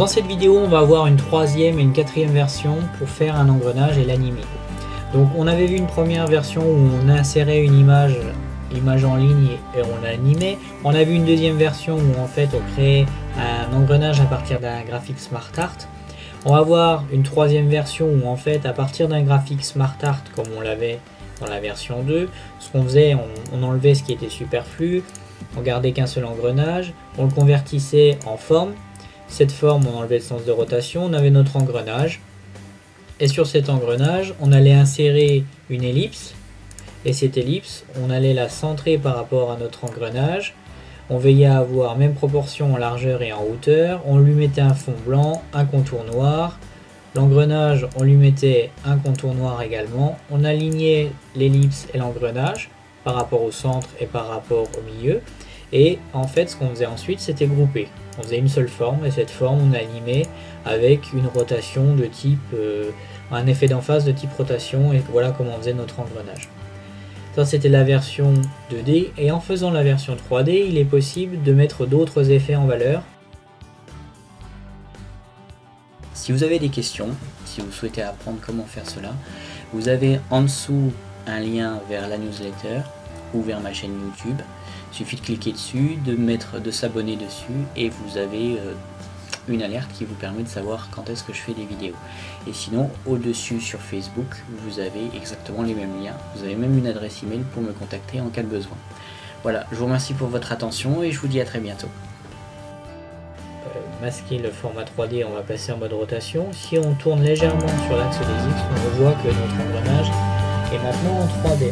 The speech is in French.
Dans cette vidéo, on va avoir une troisième et une quatrième version pour faire un engrenage et l'animer. Donc on avait vu une première version où on insérait une image en ligne et on l'animait. On a vu une deuxième version où en fait on créait un engrenage à partir d'un graphique SmartArt. On va voir une troisième version où en fait à partir d'un graphique SmartArt comme on l'avait dans la version 2, ce qu'on faisait, on enlevait ce qui était superflu, on gardait qu'un seul engrenage, on le convertissait en forme. Cette forme, on enlevait le sens de rotation, on avait notre engrenage. Et sur cet engrenage, on allait insérer une ellipse. Et cette ellipse, on allait la centrer par rapport à notre engrenage. On veillait à avoir même proportion en largeur et en hauteur. On lui mettait un fond blanc, un contour noir. L'engrenage, on lui mettait un contour noir également. On alignait l'ellipse et l'engrenage par rapport au centre et par rapport au milieu. Et en fait, ce qu'on faisait ensuite, c'était grouper. On faisait une seule forme et cette forme, on animait avec une rotation de type, un effet d'emphase de type rotation, et voilà comment on faisait notre engrenage. Ça, c'était la version 2D, et en faisant la version 3D, il est possible de mettre d'autres effets en valeur. Si vous avez des questions, si vous souhaitez apprendre comment faire cela, vous avez en dessous un lien vers la newsletter ou vers ma chaîne YouTube. Il suffit de cliquer dessus, de s'abonner dessus et vous avez une alerte qui vous permet de savoir quand est-ce que je fais des vidéos. Et sinon, au-dessus sur Facebook, vous avez exactement les mêmes liens. Vous avez même une adresse email pour me contacter en cas de besoin. Voilà, je vous remercie pour votre attention et je vous dis à très bientôt. Masquer le format 3D, on va passer en mode rotation. Si on tourne légèrement sur l'axe des X, on voit que notre engrenage est maintenant en 3D.